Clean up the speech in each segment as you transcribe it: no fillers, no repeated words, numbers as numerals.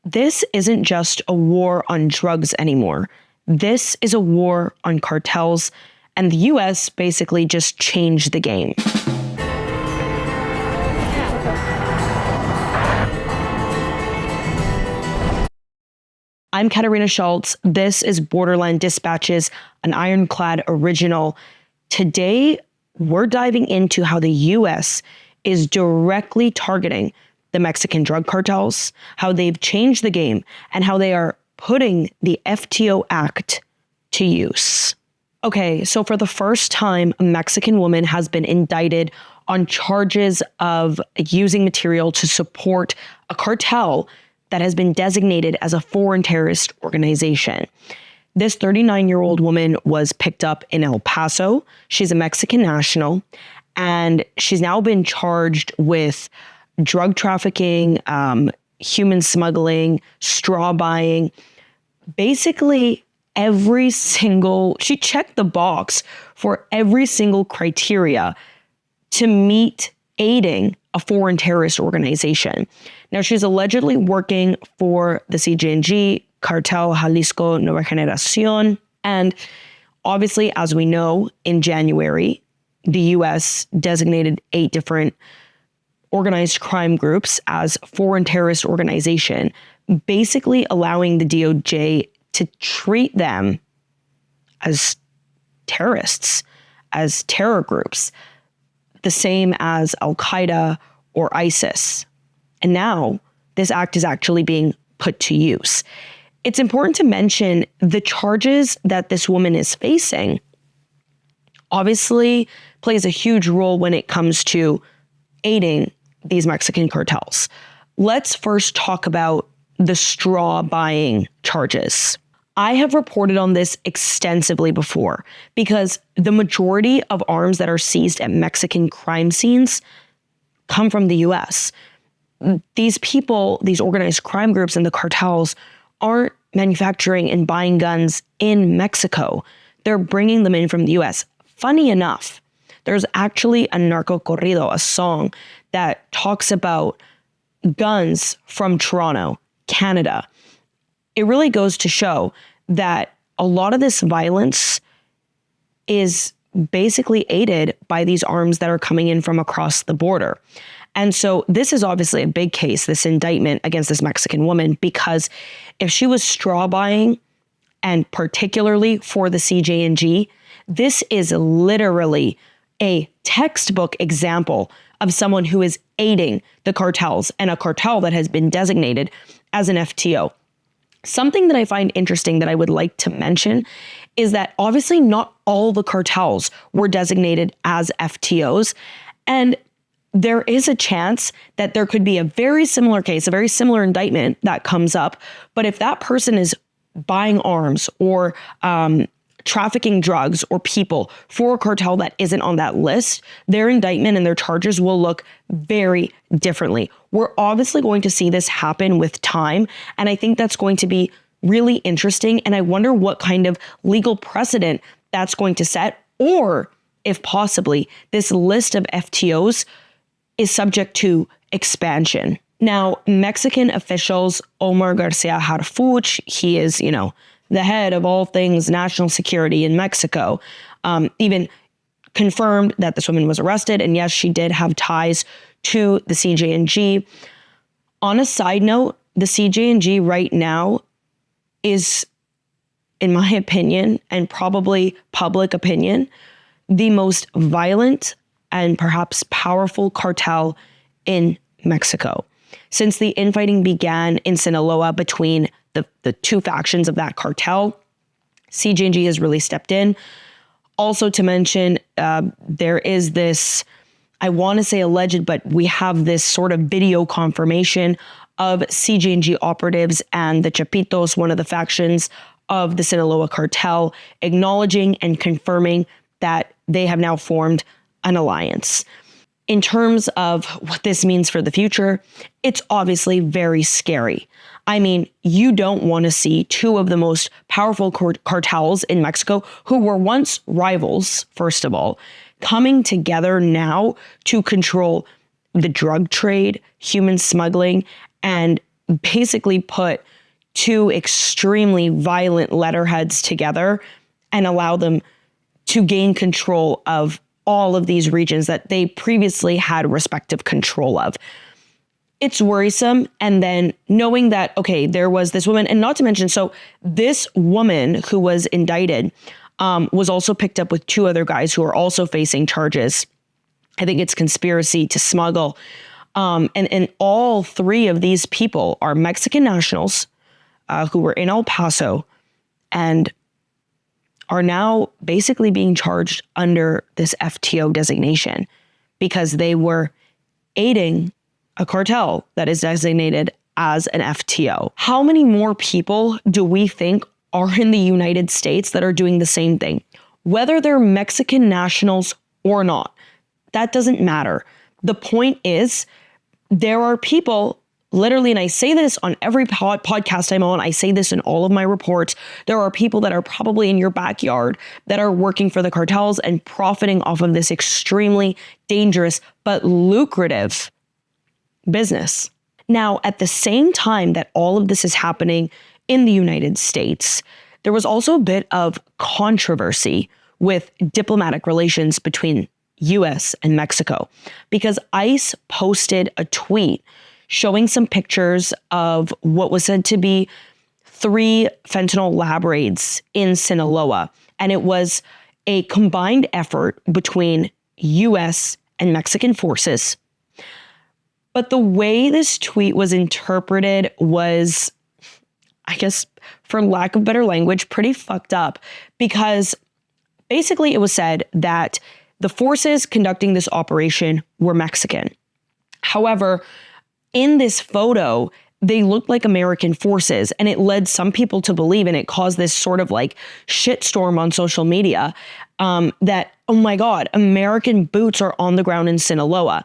this isn't just a war on drugs anymore. This is a war on cartels, and the US basically just changed the game. I'm Katarina Schultz. This is Borderland Dispatches, an Ironclad original. Today, we're diving into how the US is directly targeting the Mexican drug cartels, how they've changed the game, and how they are putting the FTO Act to use. Okay, so for the first time, a Mexican woman has been indicted on charges of using material to support a cartel that has been designated as a foreign terrorist organization. This 39-year-old woman was picked up in El Paso. She's a Mexican national, and she's now been charged with drug trafficking, human smuggling, straw buying. Basically, she checked the box for every single criteria to meet aiding a foreign terrorist organization. Now, she's allegedly working for the CJNG, Cartel Halisco Nueva Generación. And obviously, as we know, in January, the US designated 8 different organized crime groups as foreign terrorist organization, basically allowing the DOJ to treat them as terrorists, as terror groups, the same as Al-Qaeda or ISIS. And now this act is actually being put to use. It's important to mention the charges that this woman is facing obviously plays a huge role when it comes to aiding these Mexican cartels. Let's first talk about the straw buying charges. I have reported on this extensively before because the majority of arms that are seized at Mexican crime scenes come from the US. These people, these organized crime groups and the cartels aren't manufacturing and buying guns in Mexico. They're bringing them in from the US. Funny enough, there's actually a narco corrido, a song that talks about guns from Toronto, Canada. It really goes to show that a lot of this violence is basically aided by these arms that are coming in from across the border. And so this is obviously a big case, this indictment against this Mexican woman, because if she was straw buying, and particularly for the CJNG, this is literally a textbook example of someone who is aiding the cartels and a cartel that has been designated as an FTO. Something that I find interesting that I would like to mention is that obviously not all the cartels were designated as FTOs, and there is a chance that there could be a very similar case, a very similar indictment that comes up, but if that person is buying arms or trafficking drugs or people for a cartel that isn't on that list, their indictment and their charges will look very differently. We're obviously going to see this happen with time, and I think that's going to be really interesting, and I wonder what kind of legal precedent that's going to set, or if possibly this list of FTOs is subject to expansion. Now, Mexican officials, Omar Garcia Harfuch, he is, the head of all things national security in Mexico, even confirmed that this woman was arrested. And yes, she did have ties to the CJNG. On a side note, the CJNG right now is, in my opinion, and probably public opinion, the most violent and perhaps powerful cartel in Mexico. Since the infighting began in Sinaloa between the two factions of that cartel, CJNG has really stepped in. Also to mention, there is this, I want to say alleged, but we have this sort of video confirmation of CJNG operatives and the Chapitos, one of the factions of the Sinaloa cartel, acknowledging and confirming that they have now formed an alliance. In terms of what this means for the future, it's obviously very scary. I mean, you don't want to see two of the most powerful cartels in Mexico, who were once rivals, first of all, coming together now to control the drug trade, human smuggling, and basically put two extremely violent letterheads together and allow them to gain control of all of these regions that they previously had respective control of. It's worrisome. And then knowing that, okay, there was this woman, and not to mention, so this woman who was indicted was also picked up with two other guys who are also facing charges. I think it's conspiracy to smuggle. And all three of these people are Mexican nationals who were in El Paso and are now basically being charged under this FTO designation because they were aiding a cartel that is designated as an FTO. How many more people do we think are in the United States that are doing the same thing? Whether they're Mexican nationals or not, that doesn't matter. The point is, there are people, literally, and I say this on every podcast I'm on, I say this in all of my reports, there are people that are probably in your backyard that are working for the cartels and profiting off of this extremely dangerous but lucrative business. Now, at the same time that all of this is happening in the United States, there was also a bit of controversy with diplomatic relations between US and Mexico because ICE posted a tweet showing some pictures of what was said to be 3 fentanyl lab raids in Sinaloa. And it was a combined effort between US and Mexican forces. But the way this tweet was interpreted was, I guess, for lack of better language, pretty fucked up because basically it was said that the forces conducting this operation were Mexican. However, in this photo, they looked like American forces, and it led some people to believe, and it caused this sort of like shitstorm on social media that, oh my God, American boots are on the ground in Sinaloa.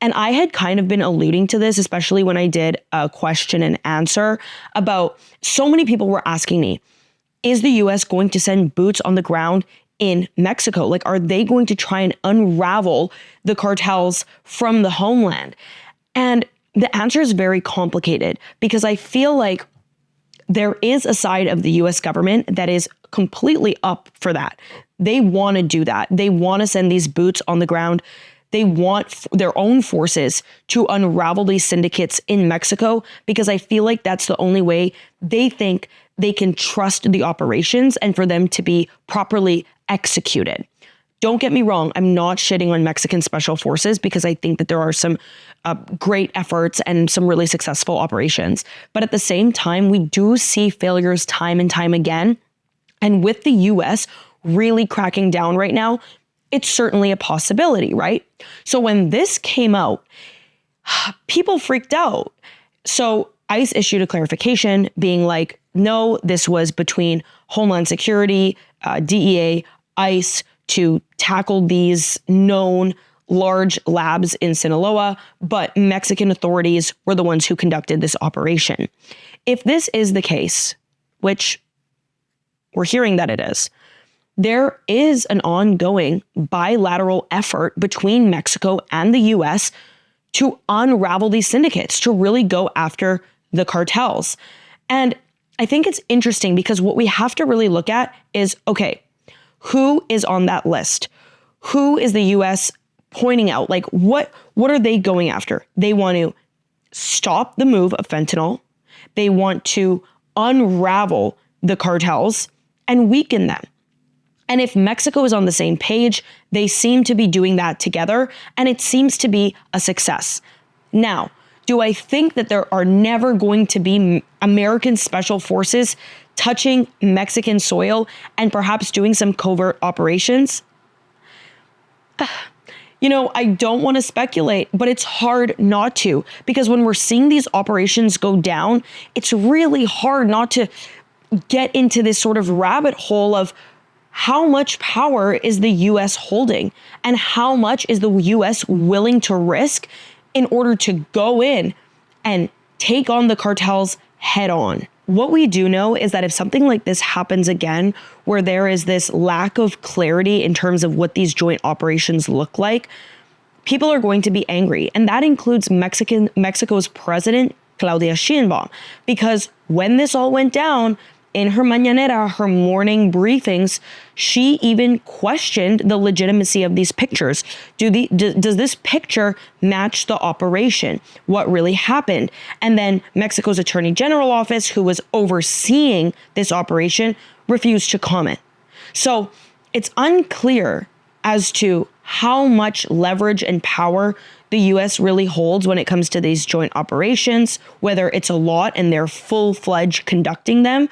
And I had kind of been alluding to this, especially when I did a question and answer about, so many people were asking me, is the US going to send boots on the ground in Mexico? Like, are they going to try and unravel the cartels from the homeland? And the answer is very complicated because I feel like there is a side of the US government that is completely up for that. They want to do that. They want to send these boots on the ground. They want their own forces to unravel these syndicates in Mexico because I feel like that's the only way they think they can trust the operations and for them to be properly executed. Don't get me wrong, I'm not shitting on Mexican special forces because I think that there are some great efforts and some really successful operations. But at the same time, we do see failures time and time again. And with the US really cracking down right now, it's certainly a possibility, right? So when this came out, people freaked out. So ICE issued a clarification being like, no, this was between Homeland Security, DEA, ICE to tackle these known large labs in Sinaloa, but Mexican authorities were the ones who conducted this operation. If this is the case, which we're hearing that it is, there is an ongoing bilateral effort between Mexico and the US to unravel these syndicates, to really go after the cartels. And I think it's interesting because what we have to really look at is, okay, who is on that list? Who is the US pointing out? Like, what are they going after? They want to stop the move of fentanyl. They want to unravel the cartels and weaken them. And if Mexico is on the same page, they seem to be doing that together, and it seems to be a success. Now, do I think that there are never going to be American special forces touching Mexican soil and perhaps doing some covert operations? You know, I don't want to speculate, but it's hard not to, because when we're seeing these operations go down, it's really hard not to get into this sort of rabbit hole of how much power is the US holding and how much is the US willing to risk in order to go in and take on the cartels head on. What we do know is that if something like this happens again, where there is this lack of clarity in terms of what these joint operations look like, people are going to be angry. And that includes Mexico's president Claudia Sheinbaum. Because when this all went down, in her mañanera, her morning briefings, she even questioned the legitimacy of these pictures. Does this picture match the operation? What really happened? And then Mexico's Attorney General office, who was overseeing this operation, refused to comment. So it's unclear as to how much leverage and power the U.S. really holds when it comes to these joint operations, whether it's a lot and they're full-fledged conducting them,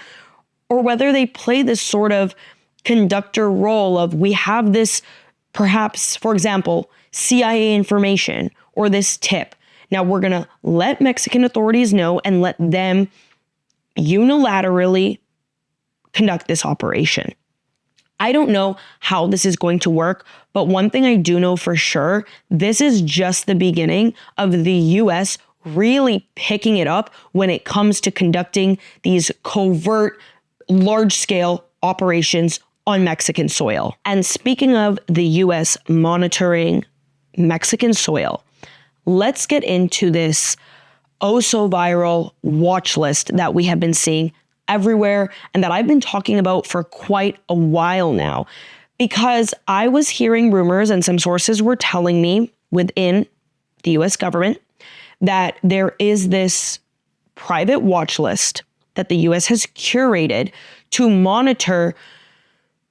or whether they play this sort of conductor role of, we have this, perhaps, for example, CIA information or this tip. Now we're going to let Mexican authorities know and let them unilaterally conduct this operation. I don't know how this is going to work, but one thing I do know for sure, this is just the beginning of the U.S. really picking it up when it comes to conducting these covert, large-scale operations on Mexican soil. And speaking of the U.S. monitoring Mexican soil, let's get into this oh-so-viral watch list that we have been seeing everywhere and that I've been talking about for quite a while now, because I was hearing rumors and some sources were telling me within the U.S. government that there is this private watch list that the U.S. has curated to monitor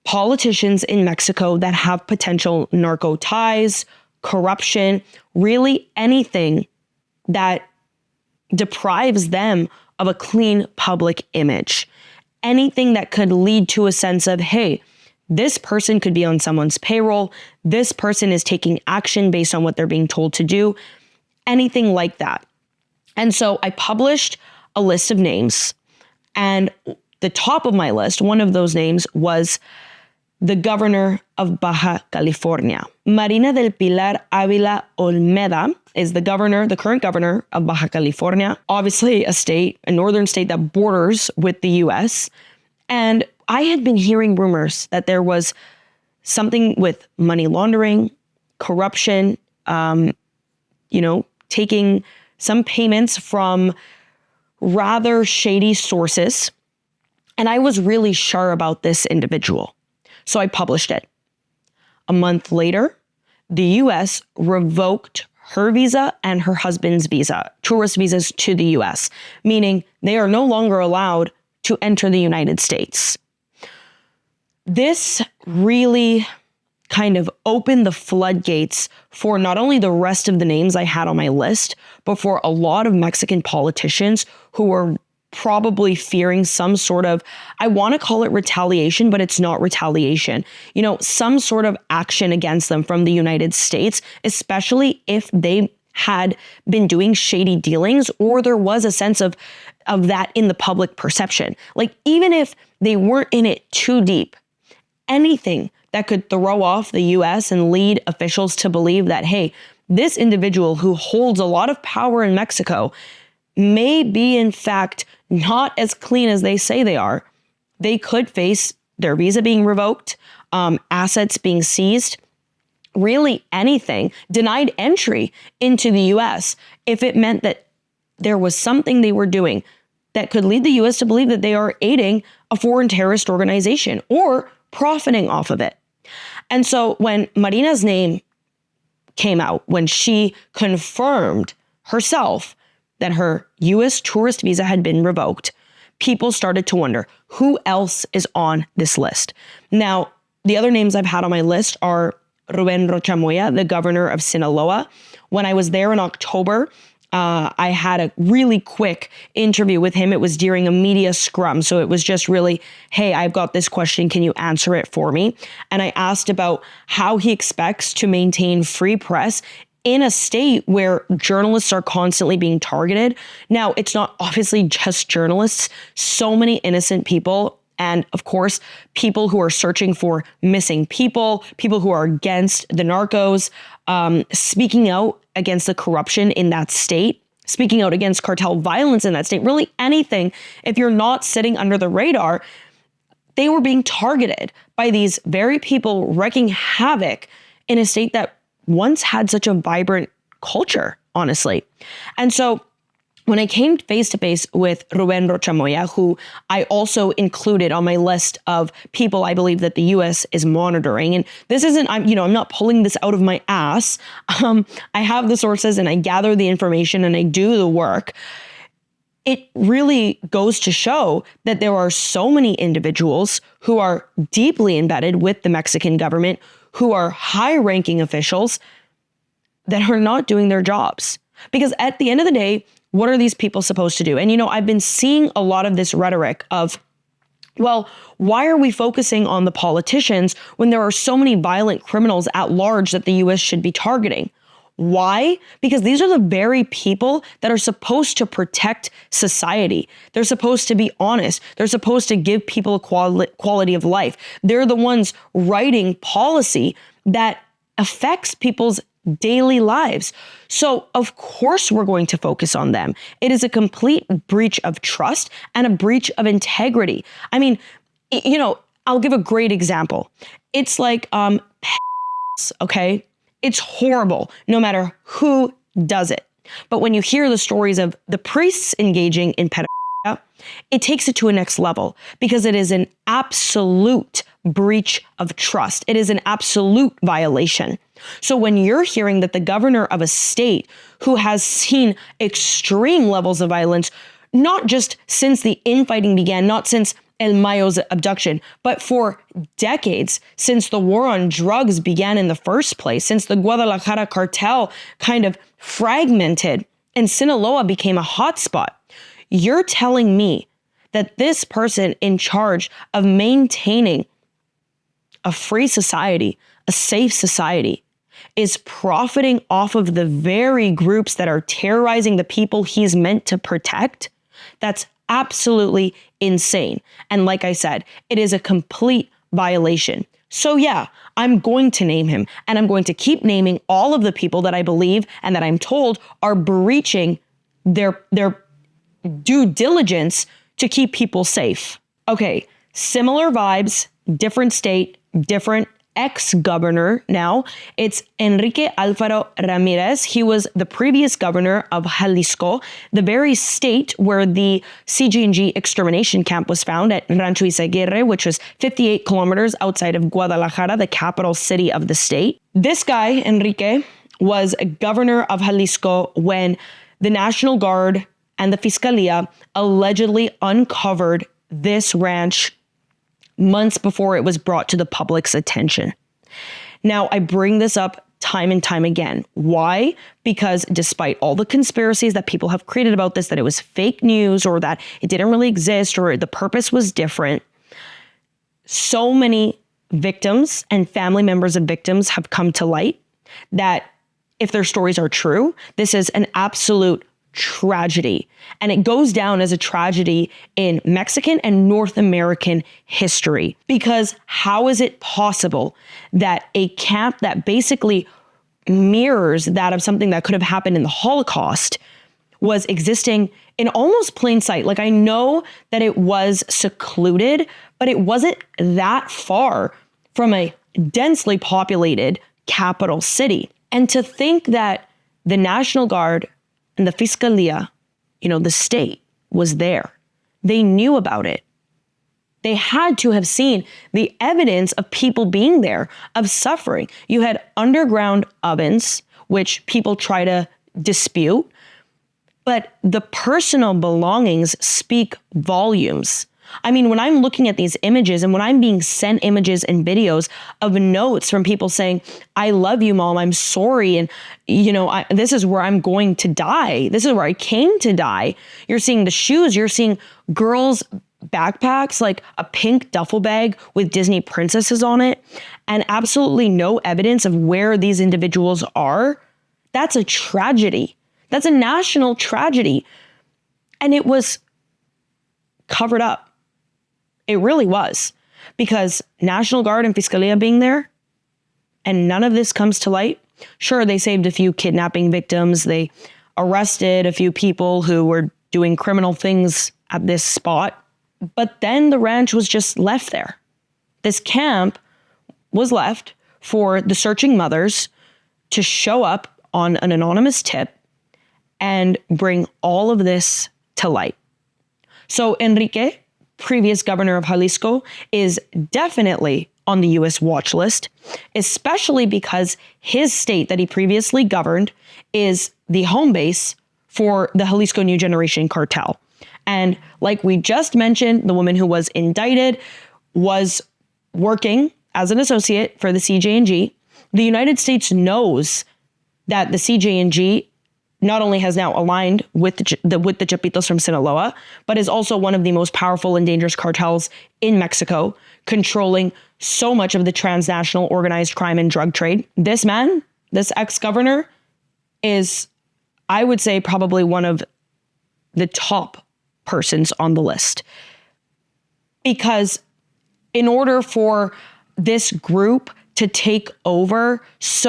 politicians in Mexico that have potential narco ties, corruption, really anything that deprives them of a clean public image. Anything that could lead to a sense of, hey, this person could be on someone's payroll, this person is taking action based on what they're being told to do, anything like that. And so I published a list of names. And the top of my list, one of those names was the governor of Baja California. Marina del Pilar Ávila Olmeda is the current governor of Baja California, obviously a northern state that borders with the U.S. And I had been hearing rumors that there was something with money laundering, corruption, taking some payments from rather shady sources. And I was really sure about this individual. So I published it. A month later, the U.S. revoked her visa and her husband's visa, tourist visas to the U.S., meaning they are no longer allowed to enter the United States. This really kind of opened the floodgates for not only the rest of the names I had on my list, but for a lot of Mexican politicians who were probably fearing some sort of, I want to call it retaliation, but it's not retaliation, some sort of action against them from the United States, especially if they had been doing shady dealings or there was a sense of that in the public perception. Like, even if they weren't in it too deep, anything that could throw off the U.S. and lead officials to believe that, hey, this individual who holds a lot of power in Mexico may be, in fact, not as clean as they say they are. They could face their visa being revoked, assets being seized, really anything, denied entry into the U.S. if it meant that there was something they were doing that could lead the U.S. to believe that they are aiding a foreign terrorist organization or profiting off of it. And so when Marina's name came out, when she confirmed herself that her U.S. tourist visa had been revoked, people started to wonder, who else is on this list? Now, the other names I've had on my list are Rubén Rocha Moya, the governor of Sinaloa. When I was there in October, I had a really quick interview with him. It was during a media scrum. So it was just really, hey, I've got this question. Can you answer it for me? And I asked about how he expects to maintain free press in a state where journalists are constantly being targeted. Now, it's not obviously just journalists, so many innocent people. And of course, people who are searching for missing people who are against the narcos, speaking out against the corruption in that state, speaking out against cartel violence in that state, really anything. If you're not sitting under the radar, they were being targeted by these very people wreaking havoc in a state that once had such a vibrant culture, honestly. And so when I came face to face with Ruben Rochamoya, who I also included on my list of people I believe that the U.S. is monitoring, and this isn't, I'm not pulling this out of my ass. I have the sources and I gather the information and I do the work. It really goes to show that there are so many individuals who are deeply embedded with the Mexican government, who are high-ranking officials that are not doing their jobs. Because at the end of the day, what are these people supposed to do? And, I've been seeing a lot of this rhetoric of, well, why are we focusing on the politicians when there are so many violent criminals at large that the U.S. should be targeting? Why? Because these are the very people that are supposed to protect society. They're supposed to be honest. They're supposed to give people a quality of life. They're the ones writing policy that affects people's daily lives. So of course we're going to focus on them. It is a complete breach of trust and a breach of integrity. I mean, I'll give a great example. It's like, okay? It's horrible no matter who does it. But when you hear the stories of the priests engaging in pedophilia, it takes it to a next level because it is an absolute breach of trust. It is an absolute violation. So when you're hearing that the governor of a state who has seen extreme levels of violence, not just since the infighting began, not since El Mayo's abduction, but for decades, since the war on drugs began in the first place, since the Guadalajara cartel kind of fragmented and Sinaloa became a hotspot, you're telling me that this person in charge of maintaining a free society, a safe society, is profiting off of the very groups that are terrorizing the people he's meant to protect? That's absolutely insane. And like I said, it is a complete violation. So yeah, I'm going to name him, and I'm going to keep naming all of the people that I believe and that I'm told are breaching their due diligence to keep people safe. Okay, similar vibes, different state, different ex-governor now. It's Enrique Alfaro Ramirez. He was the previous governor of Halisco, the very state where the CJNG extermination camp was found at Rancho Izaguirre, which was 58 kilometers outside of Guadalajara, the capital city of the state. This guy, Enrique, was a governor of Jalisco when the National Guard and the Fiscalia allegedly uncovered this ranch months before it was brought to the public's attention. Now, I bring this up time and time again. Why? Because despite all the conspiracies that people have created about this, that it was fake news or that it didn't really exist or the purpose was different, so many victims and family members of victims have come to light that if their stories are true, this is an absolute tragedy. And it goes down as a tragedy in Mexican and North American history. Because how is it possible that a camp that basically mirrors that of something that could have happened in the Holocaust was existing in almost plain sight? Like, I know that it was secluded, but it wasn't that far from a densely populated capital city. And to think that the National Guard and the Fiscalia, the state, was there. They knew about it. They had to have seen the evidence of people being there, of suffering. You had underground ovens, which people try to dispute, but the personal belongings speak volumes. I mean, when I'm looking at these images and when I'm being sent images and videos of notes from people saying, I love you, Mom, I'm sorry, and, this is where I'm going to die. This is where I came to die. You're seeing the shoes. You're seeing girls' backpacks, like a pink duffel bag with Disney princesses on it, and absolutely no evidence of where these individuals are. That's a tragedy. That's a national tragedy. And it was covered up. It really was, because National Guard and Fiscalia being there and none of this comes to light. Sure, they saved a few kidnapping victims. They arrested a few people who were doing criminal things at this spot. But then the ranch was just left there. This camp was left for the searching mothers to show up on an anonymous tip and bring all of this to light. So Enrique, previous governor of Jalisco, is definitely on the U.S. watch list, especially because his state that he previously governed is the home base for the Halisco New Generation cartel. And like we just mentioned, the woman who was indicted was working as an associate for the CJNG. The United States knows that the CJNG not only has now aligned with the Chapitos from Sinaloa, but is also one of the most powerful and dangerous cartels in Mexico, controlling so much of the transnational organized crime and drug trade. This man, this ex-governor, is, I would say, probably one of the top persons on the list. Because in order for this group to take over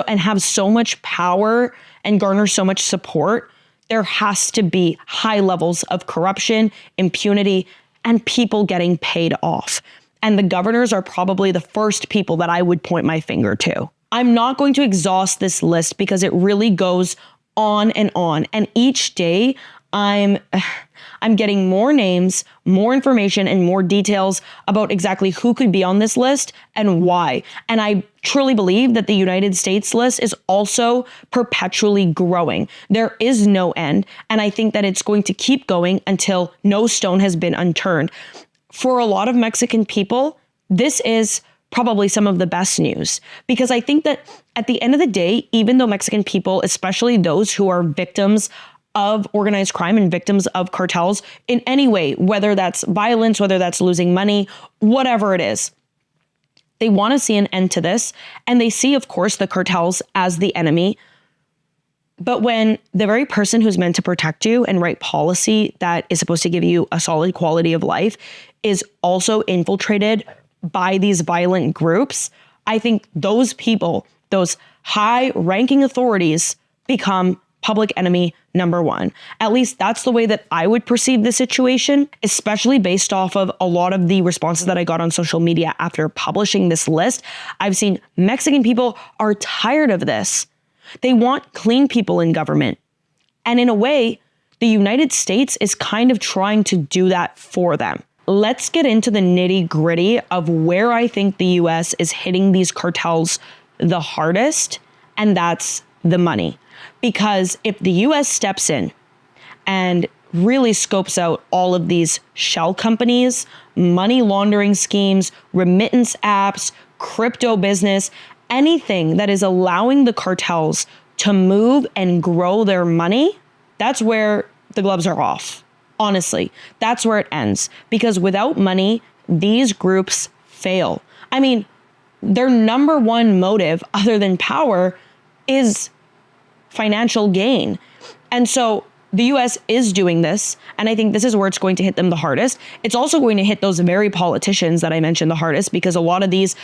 and have so much power and garner so much support, there has to be high levels of corruption, impunity, and people getting paid off. And the governors are probably the first people that I would point my finger to. I'm not going to exhaust this list because it really goes on. And each day I'm getting more names, more information, and more details about exactly who could be on this list and why. And I truly believe that the United States list is also perpetually growing. There is no end. And I think that it's going to keep going until no stone has been unturned. For a lot of Mexican people, this is probably some of the best news, because I think that at the end of the day, even though Mexican people, especially those who are victims of organized crime and victims of cartels in any way, whether that's violence, whether that's losing money, whatever it is, they want to see an end to this. And they see, of course, the cartels as the enemy. But when the very person who's meant to protect you and write policy that is supposed to give you a solid quality of life is also infiltrated by these violent groups, I think those people, those high-ranking authorities, become public enemy number one. At least that's the way that I would perceive the situation, especially based off of a lot of the responses that I got on social media after publishing this list. I've seen Mexican people are tired of this. They want clean people in government. And in a way, the United States is kind of trying to do that for them. Let's get into the nitty-gritty of where I think the US is hitting these cartels the hardest, and that's the money. Because if the US steps in and really scopes out all of these shell companies, money laundering schemes, remittance apps, crypto business, anything that is allowing the cartels to move and grow their money, that's where the gloves are off. Honestly, that's where it ends. Because without money, these groups fail. I mean, their number one motive, other than power, is financial gain. And so the US is doing this, and I think this is where it's going to hit them the hardest. It's also going to hit those very politicians that I mentioned the hardest, because a lot of these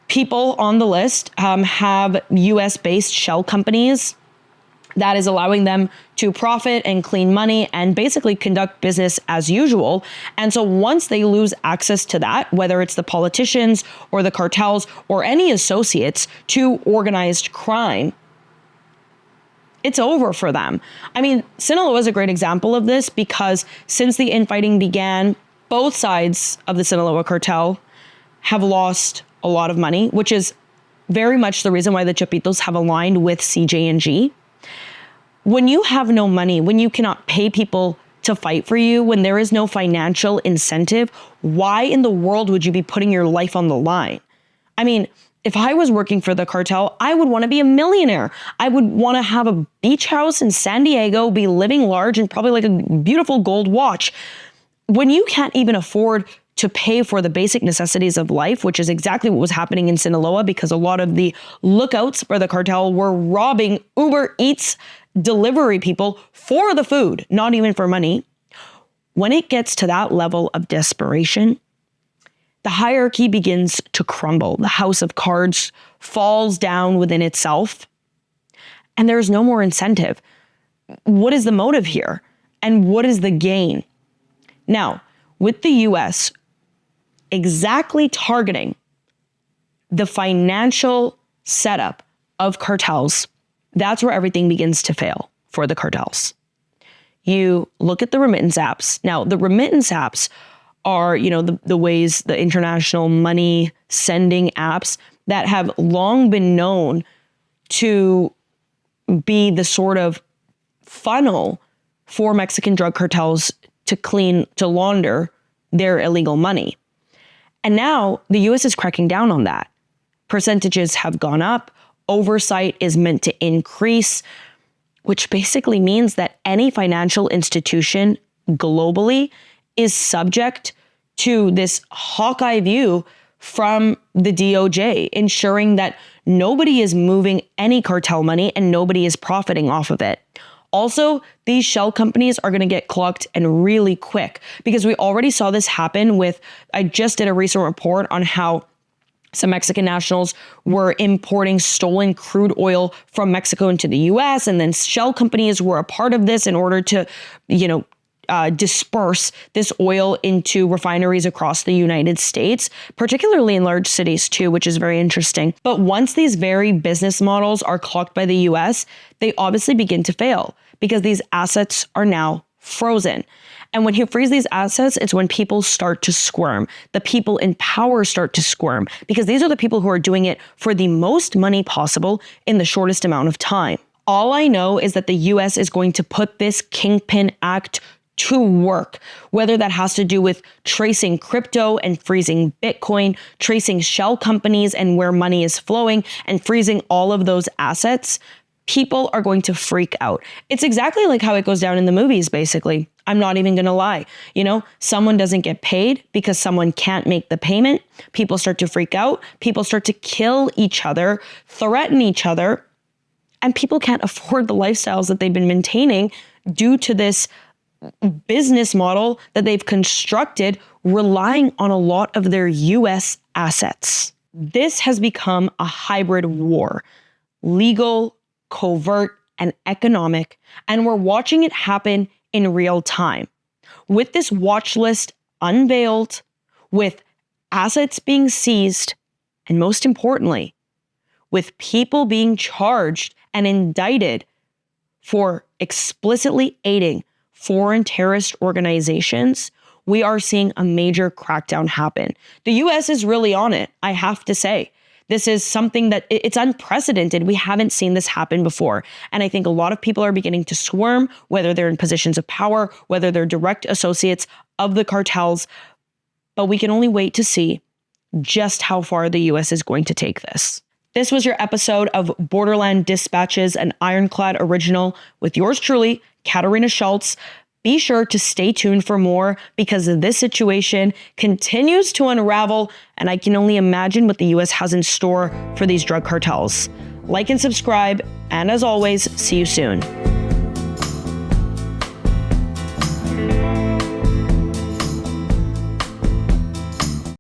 people on the list have US-based shell companies that is allowing them to profit and clean money and basically conduct business as usual. And so once they lose access to that, whether it's the politicians or the cartels or any associates to organized crime, it's over for them. I mean, Sinaloa is a great example of this, because since the infighting began, both sides of the Sinaloa cartel have lost a lot of money, which is very much the reason why the Chapitos have aligned with CJNG. When you have no money, when you cannot pay people to fight for you, when there is no financial incentive, why in the world would you be putting your life on the line? I mean, if I was working for the cartel, I would want to be a millionaire. I would want to have a beach house in San Diego, be living large, and probably like a beautiful gold watch. When you can't even afford to pay for the basic necessities of life, which is exactly what was happening in Sinaloa, because a lot of the lookouts for the cartel were robbing Uber Eats delivery people for the food, not even for money. When it gets to that level of desperation, the hierarchy begins to crumble. The house of cards falls down within itself, and there's no more incentive. What is the motive here? And what is the gain? Now, with the US exactly targeting the financial setup of cartels, that's where everything begins to fail. for the cartels. You look at the remittance apps. Now, the remittance apps are, the ways, the international money sending apps that have long been known to be the sort of funnel for Mexican drug cartels to launder their illegal money. And now the US is cracking down on that. Percentages have gone up. Oversight is meant to increase, which basically means that any financial institution globally is subject to this hawkeye view from the DOJ, ensuring that nobody is moving any cartel money and nobody is profiting off of it. Also, these shell companies are going to get clocked and really quick, because we already saw this happen I just did a recent report on how some Mexican nationals were importing stolen crude oil from Mexico into the US, and then shell companies were a part of this in order to, disperse this oil into refineries across the United States, particularly in large cities too, which is very interesting. But once these very business models are clocked by the US, they obviously begin to fail because these assets are now frozen. And when you freeze these assets, it's when people start to squirm. The people in power start to squirm, because these are the people who are doing it for the most money possible in the shortest amount of time. All I know is that the US is going to put this Kingpin Act to work, whether that has to do with tracing crypto and freezing Bitcoin, tracing shell companies and where money is flowing, and freezing all of those assets. People are going to freak out. It's exactly like how it goes down in the movies, basically. I'm not even going to lie. Someone doesn't get paid because someone can't make the payment. People start to freak out. People start to kill each other, threaten each other, and people can't afford the lifestyles that they've been maintaining due to this business model that they've constructed, relying on a lot of their US assets. This has become a hybrid war, legal, covert, and economic, and we're watching it happen in real time. With this watch list unveiled, with assets being seized, and most importantly, with people being charged and indicted for explicitly aiding foreign terrorist organizations, we are seeing a major crackdown happen. The US is really on it, I have to say. This is something that it's unprecedented. We haven't seen this happen before. And I think a lot of people are beginning to squirm, whether they're in positions of power, whether they're direct associates of the cartels. But we can only wait to see just how far the US is going to take this. This was your episode of Borderland Dispatches, an Ironclad original with yours truly, Katarina Schultz. Be sure to stay tuned for more, because this situation continues to unravel, and I can only imagine what the US has in store for these drug cartels. Like and subscribe, and as always, see you soon.